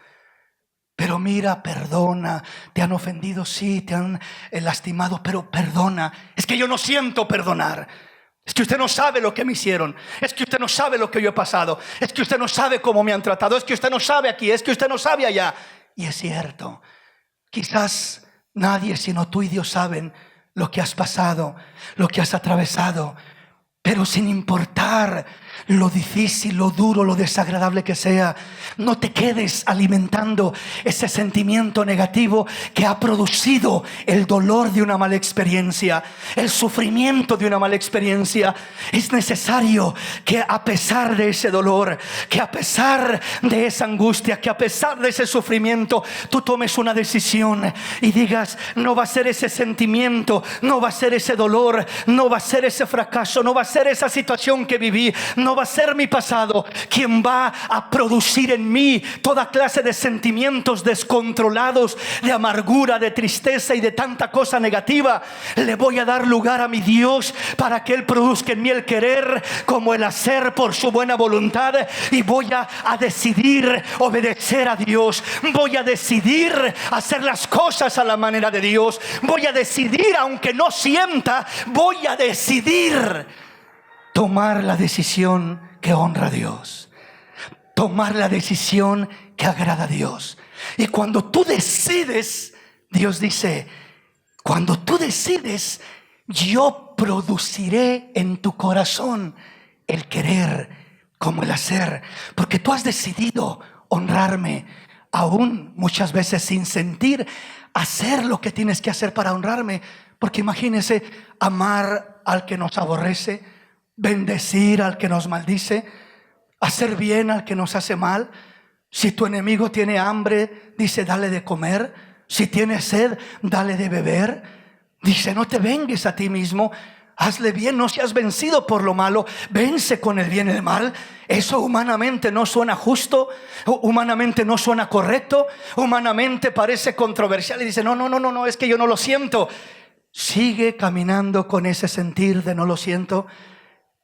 Pero mira, perdona, te han ofendido, sí, te han lastimado, pero perdona. Es que yo no siento perdonar. Es que usted no sabe lo que me hicieron. Es que usted no sabe lo que yo he pasado. Es que usted no sabe cómo me han tratado. Es que usted no sabe aquí. Es que usted no sabe allá. Y es cierto. Quizás nadie sino tú y Dios saben lo que has pasado, lo que has atravesado. Pero sin importar lo difícil, lo duro, lo desagradable que sea, no te quedes alimentando ese sentimiento negativo que ha producido el dolor de una mala experiencia, el sufrimiento de una mala experiencia. Es necesario que a pesar de ese dolor, que a pesar de esa angustia, que a pesar de ese sufrimiento, tú tomes una decisión y digas, no va a ser ese sentimiento, no va a ser ese dolor, no va a ser ese fracaso, no va a ser esa situación que viví, no va a ser mi pasado quien va a producir en mí toda clase de sentimientos descontrolados, de amargura, de tristeza y de tanta cosa negativa. Le voy a dar lugar a mi Dios para que Él produzca en mí el querer como el hacer por su buena voluntad, y voy a decidir obedecer a Dios. Voy a decidir hacer las cosas a la manera de Dios. Voy a decidir, aunque no sienta, voy a decidir tomar la decisión que honra a Dios, tomar la decisión que agrada a Dios. Y cuando tú decides, Dios dice, cuando tú decides, yo produciré en tu corazón el querer como el hacer, porque tú has decidido honrarme, aún muchas veces sin sentir, hacer lo que tienes que hacer para honrarme. Porque imagínese amar al que nos aborrece, bendecir al que nos maldice, hacer bien al que nos hace mal. Si tu enemigo tiene hambre, dice, dale de comer. Si tiene sed, dale de beber. Dice, no te vengues a ti mismo, hazle bien, no seas vencido por lo malo, vence con el bien el mal. Eso humanamente no suena justo, humanamente no suena correcto, humanamente parece controversial. Y dice, no, es que yo no lo siento. Sigue caminando con ese sentir de no lo siento,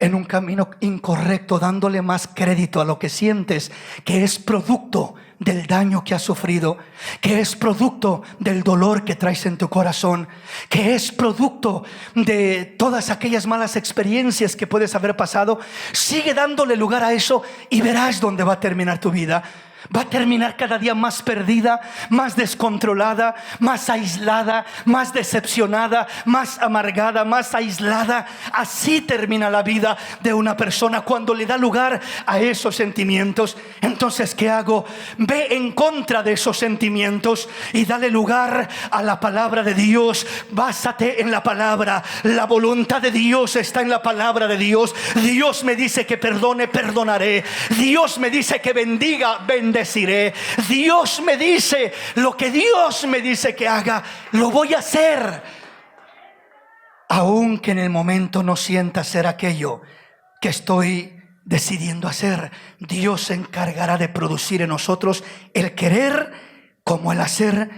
en un camino incorrecto, dándole más crédito a lo que sientes, que es producto del daño que has sufrido, que es producto del dolor que traes en tu corazón, que es producto de todas aquellas malas experiencias que puedes haber pasado. Sigue dándole lugar a eso y verás dónde va a terminar tu vida. Va a terminar cada día más perdida, más descontrolada, más aislada, más decepcionada, más amargada, más aislada. Así termina la vida de una persona cuando le da lugar a esos sentimientos. Entonces, ¿qué hago? Ve en contra de esos sentimientos y dale lugar a la palabra de Dios. Básate en la palabra. La voluntad de Dios está en la palabra de Dios. Dios me dice que perdone, perdonaré. Dios me dice que bendiga, bendeciré. Dios me dice, lo que Dios me dice que haga, lo voy a hacer. Aunque en el momento no sienta hacer aquello que estoy decidiendo hacer, Dios se encargará de producir en nosotros el querer como el hacer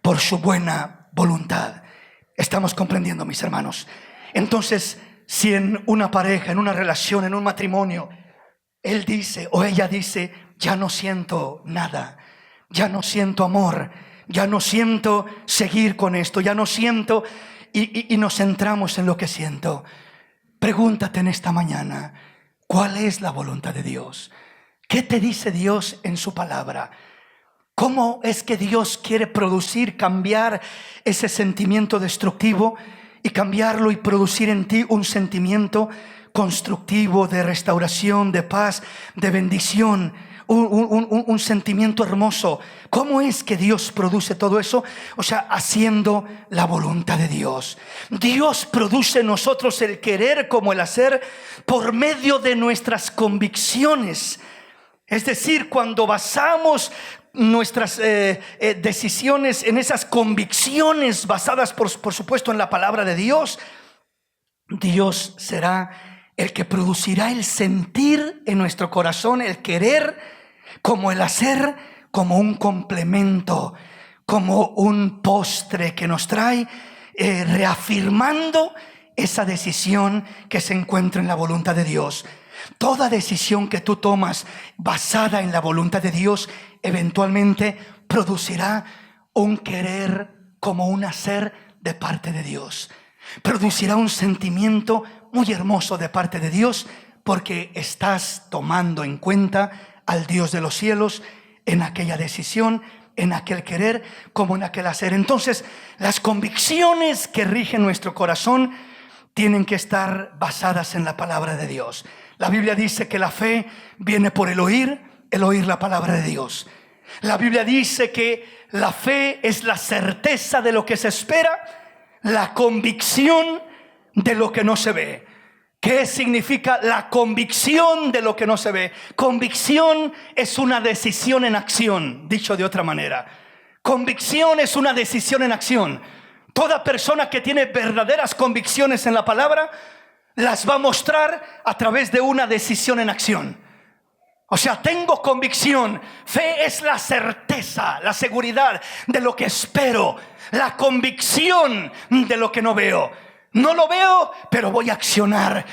por su buena voluntad. ¿Estamos comprendiendo, mis hermanos? Entonces, si en una pareja, en una relación, en un matrimonio, él dice o ella dice, ya no siento nada, ya no siento amor, ya no siento seguir con esto, ya no siento, y nos centramos en lo que siento. Pregúntate en esta mañana, ¿cuál es la voluntad de Dios? ¿Qué te dice Dios en su palabra? ¿Cómo es que Dios quiere producir, cambiar ese sentimiento destructivo y cambiarlo y producir en ti un sentimiento constructivo de restauración, de paz, de bendición? Un sentimiento hermoso. ¿Cómo es que Dios produce todo eso? O sea, haciendo la voluntad de Dios. Dios produce en nosotros el querer como el hacer por medio de nuestras convicciones. Es decir, cuando basamos nuestras decisiones en esas convicciones basadas por supuesto en la palabra de Dios, Dios será el que producirá el sentir en nuestro corazón, el querer como el hacer, como un complemento, como un postre que nos trae reafirmando esa decisión que se encuentra en la voluntad de Dios. Toda decisión que tú tomas basada en la voluntad de Dios eventualmente producirá un querer como un hacer de parte de Dios. Producirá un sentimiento muy hermoso de parte de Dios, porque estás tomando en cuenta al Dios de los cielos en aquella decisión, en aquel querer como en aquel hacer. Entonces, las convicciones que rigen nuestro corazón tienen que estar basadas en la palabra de Dios. La Biblia dice que la fe viene por el oír la palabra de Dios. La Biblia dice que la fe es la certeza de lo que se espera, la convicción de lo que no se ve. ¿Qué significa la convicción de lo que no se ve? Convicción es una decisión en acción, dicho de otra manera. Convicción es una decisión en acción. Toda persona que tiene verdaderas convicciones en la palabra las va a mostrar a través de una decisión en acción. O sea, tengo convicción. Fe es la certeza, la seguridad de lo que espero, la convicción de lo que no veo. No lo veo, pero voy a accionar.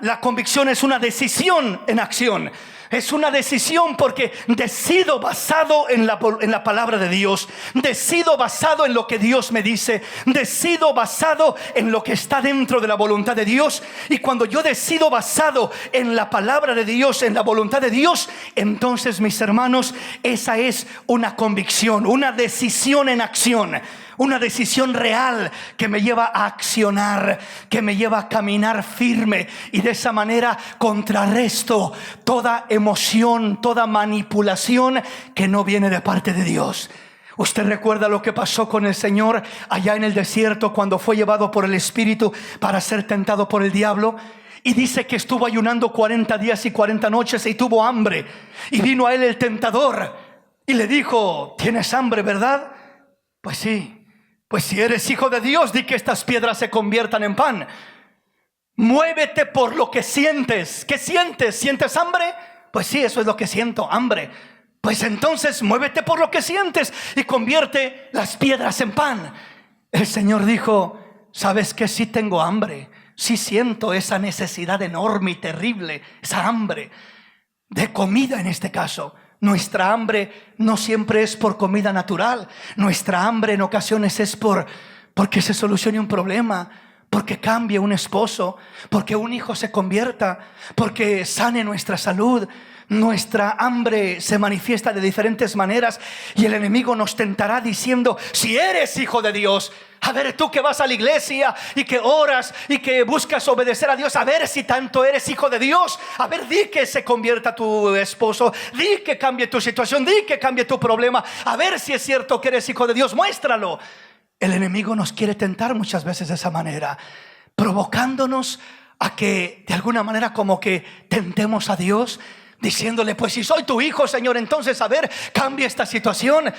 La convicción es una decisión en acción. Es una decisión porque decido basado en la palabra de Dios. Decido basado en lo que Dios me dice. Decido basado en lo que está dentro de la voluntad de Dios. Y cuando yo decido basado en la palabra de Dios, en la voluntad de Dios, entonces, mis hermanos, esa es una convicción, una decisión en acción. Una decisión real que me lleva a accionar, que me lleva a caminar firme, y de esa manera contrarresto toda emoción, toda manipulación que no viene de parte de Dios. Usted recuerda lo que pasó con el Señor allá en el desierto cuando fue llevado por el Espíritu para ser tentado por el diablo. Y dice que estuvo ayunando 40 días y 40 noches y tuvo hambre. Y vino a él el tentador y le dijo: ¿tienes hambre, verdad? Pues sí. Pues si eres hijo de Dios, di que estas piedras se conviertan en pan. Muévete por lo que sientes. ¿Qué sientes? ¿Sientes hambre? Pues sí, eso es lo que siento, hambre. Pues entonces muévete por lo que sientes y convierte las piedras en pan. El Señor dijo: ¿sabes qué? Sí tengo hambre. Sí siento esa necesidad enorme y terrible, esa hambre de comida en este caso. Nuestra hambre no siempre es por comida natural. Nuestra hambre en ocasiones es porque se solucione un problema, porque cambie un esposo, porque un hijo se convierta, porque sane nuestra salud. Nuestra hambre se manifiesta de diferentes maneras y el enemigo nos tentará diciendo: si eres hijo de Dios, a ver, tú que vas a la iglesia y que oras y que buscas obedecer a Dios, a ver si tanto eres hijo de Dios. A ver, di que se convierta tu esposo, di que cambie tu situación, di que cambie tu problema. A ver si es cierto que eres hijo de Dios, muéstralo. El enemigo nos quiere tentar muchas veces de esa manera, provocándonos a que de alguna manera como que tentemos a Dios, diciéndole: pues si soy tu hijo, Señor, entonces a ver, cambia esta situación.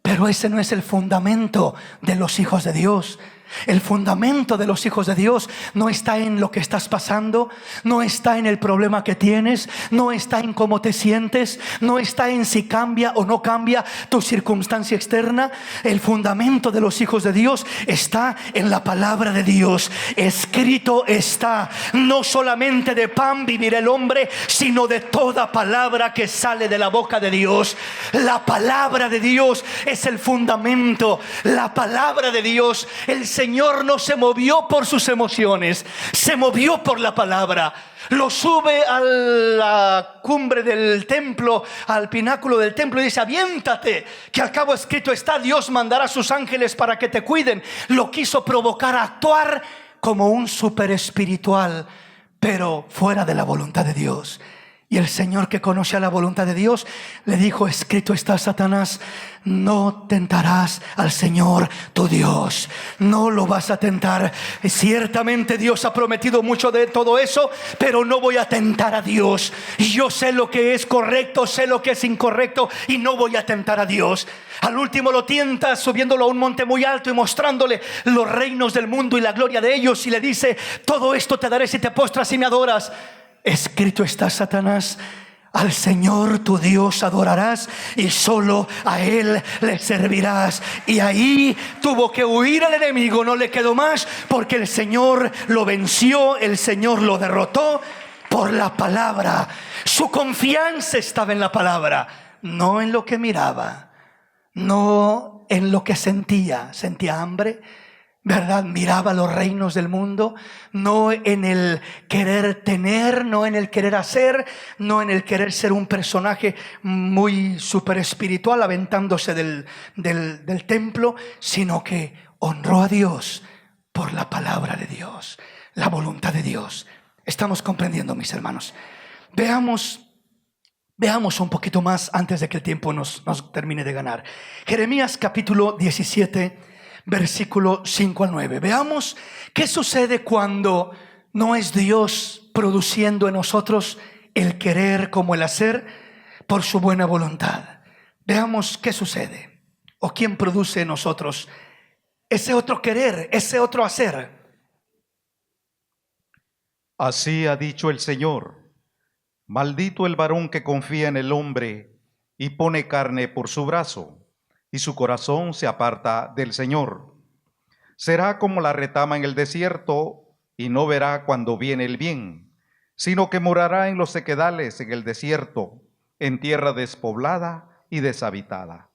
Pero ese no es el fundamento de los hijos de Dios. El fundamento de los hijos de Dios no está en lo que estás pasando, no está en el problema que tienes, no está en cómo te sientes, no está en si cambia o no cambia tu circunstancia externa. El fundamento de los hijos de Dios está en la palabra de Dios. Escrito está: no solamente de pan vivirá el hombre, sino de toda palabra que sale de la boca de Dios. La palabra de Dios es el fundamento. La palabra de Dios, el Señor no se movió por sus emociones, se movió por la palabra. Lo sube a la cumbre del templo, al pináculo del templo, y dice: aviéntate, que al cabo escrito está, Dios mandará a sus ángeles para que te cuiden. Lo quiso provocar a actuar como un super espiritual, pero fuera de la voluntad de Dios. Y el Señor, que conocía la voluntad de Dios, le dijo: escrito está, Satanás, no tentarás al Señor tu Dios. No lo vas a tentar. Ciertamente Dios ha prometido mucho de todo eso, pero no voy a tentar a Dios. Yo sé lo que es correcto, sé lo que es incorrecto, y no voy a tentar a Dios. Al último lo tienta subiéndolo a un monte muy alto y mostrándole los reinos del mundo y la gloria de ellos, y le dice: todo esto te daré si te postras y me adoras. Escrito está, Satanás, al Señor tu Dios adorarás y solo a Él le servirás. Y ahí tuvo que huir el enemigo, no le quedó más, porque el Señor lo venció, el Señor lo derrotó por la palabra. Su confianza estaba en la palabra, no en lo que miraba, no en lo que sentía. Sentía hambre, ¿verdad? Miraba los reinos del mundo, no en el querer tener, no en el querer hacer, no en el querer ser un personaje muy super espiritual aventándose del templo, sino que honró a Dios por la palabra de Dios, la voluntad de Dios. ¿Estamos comprendiendo, mis hermanos? Veamos un poquito más antes de que el tiempo nos termine de ganar. Jeremías capítulo 17, versículo 5 al 9. Veamos qué sucede cuando no es Dios produciendo en nosotros el querer como el hacer por su buena voluntad. Veamos qué sucede, o quién produce en nosotros ese otro querer, ese otro hacer. Así ha dicho el Señor: maldito el varón que confía en el hombre y pone carne por su brazo, y su corazón se aparta del Señor. Será como la retama en el desierto, y no verá cuando viene el bien, sino que morará en los sequedales en el desierto, en tierra despoblada y deshabitada.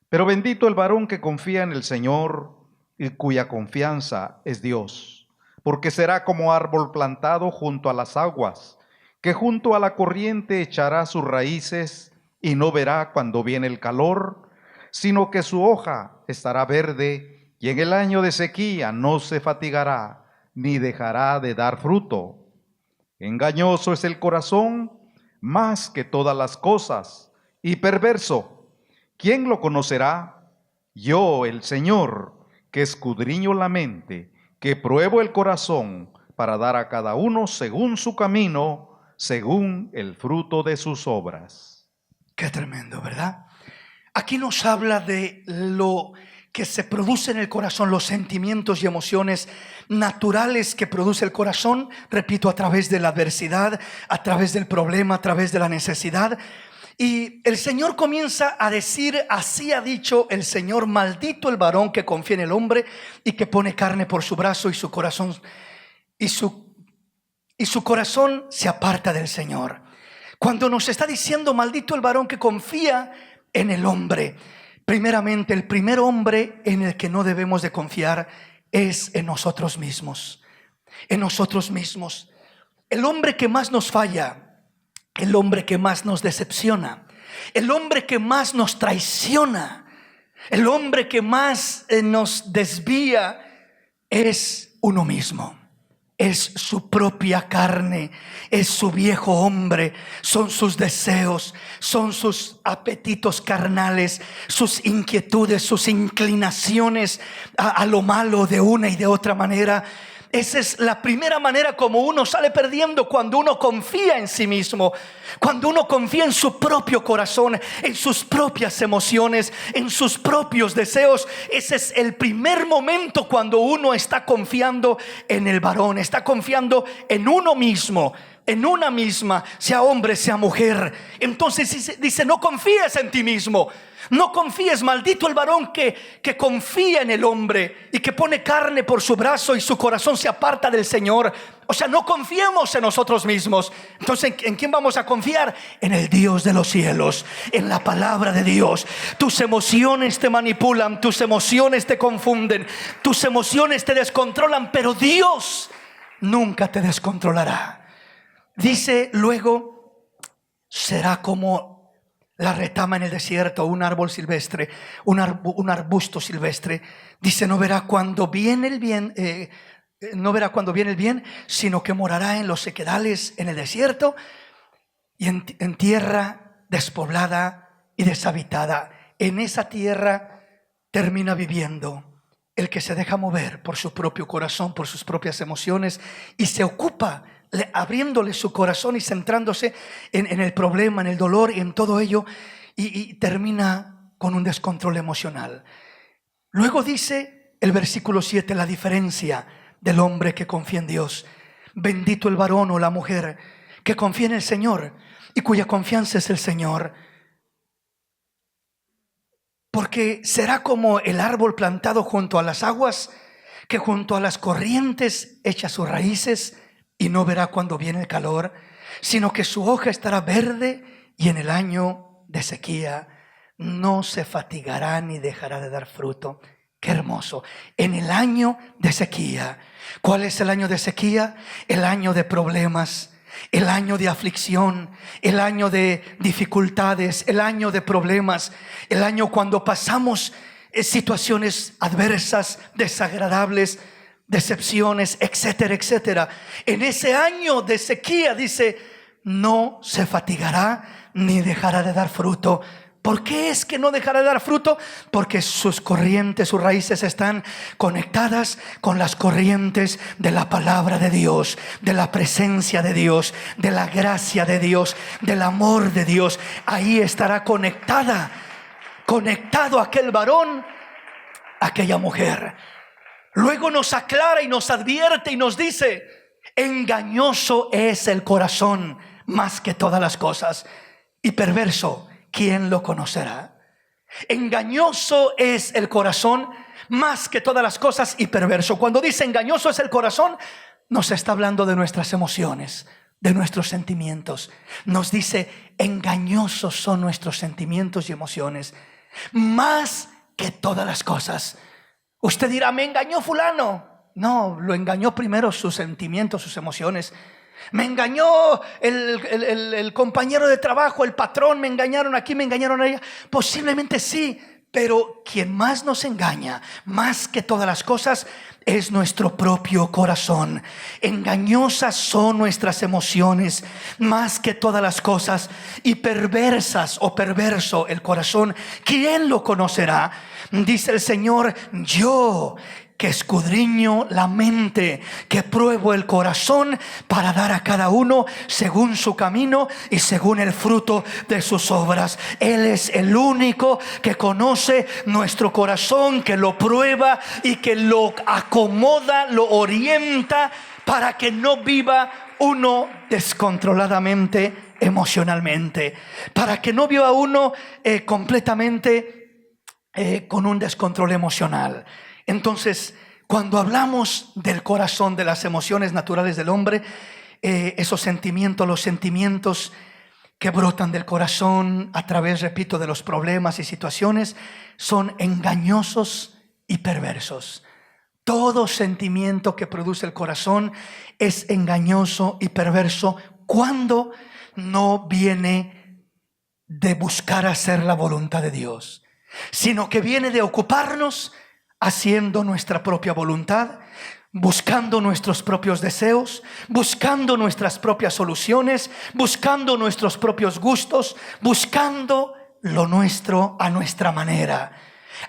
Pero bendito el varón que confía en el Señor y cuya confianza es Dios, porque será como árbol plantado junto a las aguas, que junto a la corriente echará sus raíces y no verá cuando viene el calor, sino que su hoja estará verde y en el año de sequía no se fatigará ni dejará de dar fruto. Engañoso es el corazón más que todas las cosas y perverso. ¿Quién lo conocerá? Yo, el Señor, que escudriño la mente, que pruebo el corazón para dar a cada uno según su camino, según el fruto de sus obras. Qué tremendo, ¿verdad? Aquí nos habla de lo que se produce en el corazón, los sentimientos y emociones naturales que produce el corazón, repito, a través de la adversidad, a través del problema, a través de la necesidad. Y el Señor comienza a decir: así ha dicho el Señor, maldito el varón que confía en el hombre y que pone carne por su brazo y su corazón se aparta del Señor. Cuando nos está diciendo maldito el varón que confía en el hombre, primeramente el primer hombre en el que no debemos de confiar es en nosotros mismos. En nosotros mismos. El hombre que más nos falla, el hombre que más nos decepciona, el hombre que más nos traiciona, el hombre que más nos desvía es uno mismo. Es su propia carne, es su viejo hombre, son sus deseos, son sus apetitos carnales, sus inquietudes, sus inclinaciones a lo malo de una y de otra manera. Esa es la primera manera como uno sale perdiendo, cuando uno confía en sí mismo, cuando uno confía en su propio corazón, en sus propias emociones, en sus propios deseos. Ese es el primer momento cuando uno está confiando en el varón, está confiando en uno mismo, en una misma, sea hombre, sea mujer. Entonces dice: no confíes en ti mismo. No confíes, maldito el varón que confía en el hombre y que pone carne por su brazo y su corazón se aparta del Señor. O sea, no confiemos en nosotros mismos. Entonces, ¿en quién vamos a confiar? En el Dios de los cielos, en la palabra de Dios. Tus emociones te manipulan, tus emociones te confunden, tus emociones te descontrolan, pero Dios nunca te descontrolará. Dice luego: será como la retama en el desierto, un árbol silvestre, un arbusto silvestre. Dice: no verá cuando viene el bien, sino que morará en los sequedales en el desierto y en tierra despoblada y deshabitada. En esa tierra termina viviendo el que se deja mover por su propio corazón, por sus propias emociones, y se ocupa abriéndole su corazón y centrándose en el problema, en el dolor y en todo ello, y termina con un descontrol emocional. Luego dice el versículo 7 la diferencia del hombre que confía en Dios. Bendito el varón o la mujer que confía en el Señor y cuya confianza es el Señor. Porque será como el árbol plantado junto a las aguas, que junto a las corrientes echa sus raíces y no verá cuando viene el calor, sino que su hoja estará verde y en el año de sequía no se fatigará ni dejará de dar fruto. Qué hermoso. En el año de sequía. ¿Cuál es el año de sequía? El año de problemas, el año de aflicción, el año de dificultades, el año de problemas, el año cuando pasamos situaciones adversas, desagradables, decepciones, etcétera, etcétera. En ese año de sequía dice, no se fatigará ni dejará de dar fruto. ¿Por qué es que no dejará de dar fruto? Porque sus corrientes, sus raíces están conectadas con las corrientes de la palabra de Dios, de la presencia de Dios, de la gracia de Dios, del amor de Dios. Ahí estará conectado aquel varón, aquella mujer. Luego nos aclara y nos advierte y nos dice, engañoso es el corazón más que todas las cosas y perverso, ¿quién lo conocerá? Engañoso es el corazón más que todas las cosas y perverso. Cuando dice engañoso es el corazón, nos está hablando de nuestras emociones, de nuestros sentimientos. Nos dice engañosos son nuestros sentimientos y emociones más que todas las cosas. Usted dirá, me engañó fulano. No, lo engañó primero sus sentimientos, sus emociones. Me engañó el compañero de trabajo, el patrón, me engañaron aquí, me engañaron allá. Posiblemente sí, pero quien más nos engaña, más que todas las cosas, es nuestro propio corazón. Engañosas son nuestras emociones, más que todas las cosas, y perversas o perverso el corazón. ¿Quién lo conocerá? Dice el Señor, yo que escudriño la mente, que pruebo el corazón para dar a cada uno según su camino y según el fruto de sus obras. Él es el único que conoce nuestro corazón, que lo prueba y que lo acomoda, lo orienta para que no viva uno descontroladamente emocionalmente, para que no viva uno completamente con un descontrol emocional. Entonces, cuando hablamos del corazón, de las emociones naturales del hombre, esos sentimientos, los sentimientos que brotan del corazón a través, repito, de los problemas y situaciones, son engañosos y perversos. Todo sentimiento que produce el corazón es engañoso y perverso cuando no viene de buscar hacer la voluntad de Dios, sino que viene de ocuparnos haciendo nuestra propia voluntad, buscando nuestros propios deseos, buscando nuestras propias soluciones, buscando nuestros propios gustos, buscando lo nuestro a nuestra manera,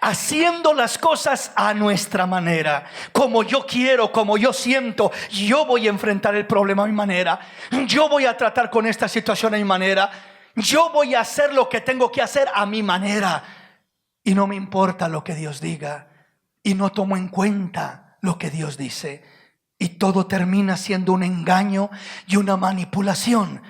haciendo las cosas a nuestra manera, como yo quiero, como yo siento. Yo voy a enfrentar el problema a mi manera, yo voy a tratar con esta situación a mi manera, yo voy a hacer lo que tengo que hacer a mi manera, y no me importa lo que Dios diga. Y no tomo en cuenta lo que Dios dice. Y todo termina siendo un engaño y una manipulación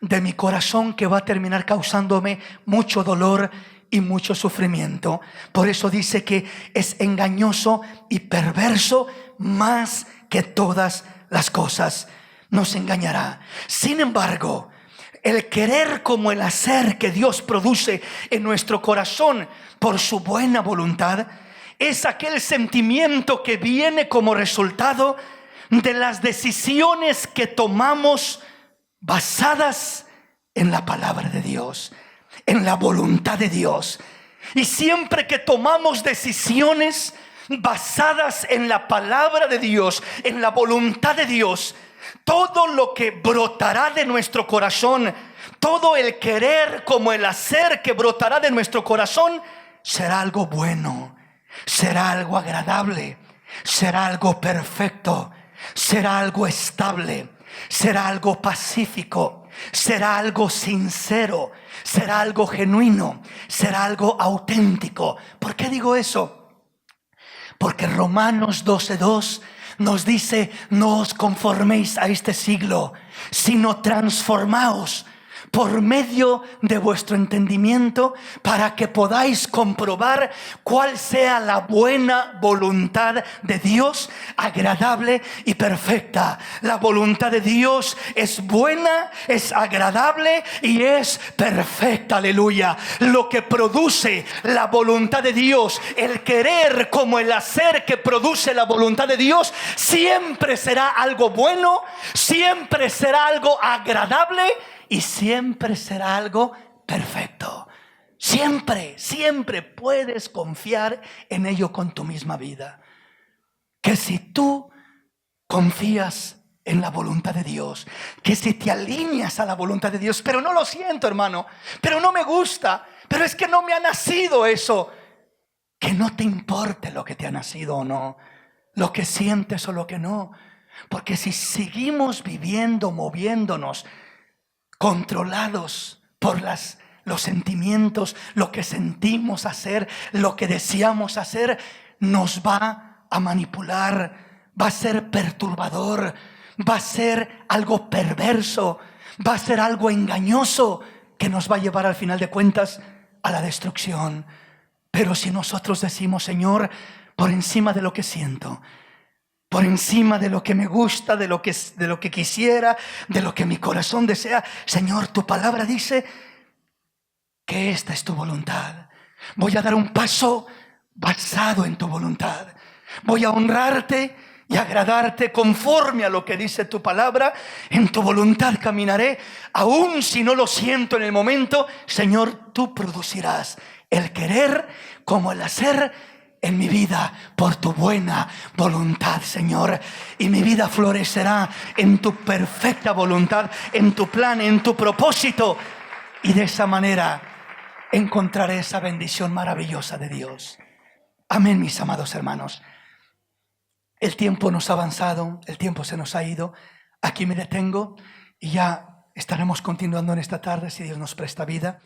de mi corazón que va a terminar causándome mucho dolor y mucho sufrimiento. Por eso dice que es engañoso y perverso más que todas las cosas. Nos engañará. Sin embargo, el querer como el hacer que Dios produce en nuestro corazón por su buena voluntad es aquel sentimiento que viene como resultado de las decisiones que tomamos basadas en la palabra de Dios, en la voluntad de Dios. Y siempre que tomamos decisiones basadas en la palabra de Dios, en la voluntad de Dios, todo lo que brotará de nuestro corazón, todo el querer como el hacer que brotará de nuestro corazón, será algo bueno, será algo agradable, será algo perfecto, será algo estable, será algo pacífico, será algo sincero, será algo genuino, será algo auténtico. ¿Por qué digo eso? Porque Romanos 12:2 nos dice: no os conforméis a este siglo, sino transformaos por medio de vuestro entendimiento, para que podáis comprobar cuál sea la buena voluntad de Dios, agradable y perfecta. La voluntad de Dios es buena, es agradable y es perfecta. Aleluya. Lo que produce la voluntad de Dios, el querer como el hacer que produce la voluntad de Dios, siempre será algo bueno, siempre será algo agradable y siempre será algo perfecto. Siempre, siempre puedes confiar en ello con tu misma vida. Que si tú confías en la voluntad de Dios, que si te alineas a la voluntad de Dios, pero no lo siento, hermano, pero no me gusta, pero es que no me ha nacido eso. Que no te importe lo que te ha nacido o no, lo que sientes o lo que no. Porque si seguimos viviendo, moviéndonos, controlados por los sentimientos, lo que sentimos hacer, lo que deseamos hacer, nos va a manipular, va a ser perturbador, va a ser algo perverso, va a ser algo engañoso que nos va a llevar al final de cuentas a la destrucción. Pero si nosotros decimos: Señor, por encima de lo que siento, por encima de lo que me gusta, de lo que quisiera, de lo que mi corazón desea, Señor, tu palabra dice que esta es tu voluntad. Voy a dar un paso basado en tu voluntad. Voy a honrarte y agradarte conforme a lo que dice tu palabra. En tu voluntad caminaré, aun si no lo siento en el momento. Señor, tú producirás el querer como el hacer en mi vida por tu buena voluntad, Señor. Y mi vida florecerá en tu perfecta voluntad, en tu plan, en tu propósito. Y de esa manera encontraré esa bendición maravillosa de Dios. Amén, mis amados hermanos. El tiempo nos ha avanzado, el tiempo se nos ha ido. Aquí me detengo y ya estaremos continuando en esta tarde si Dios nos presta vida.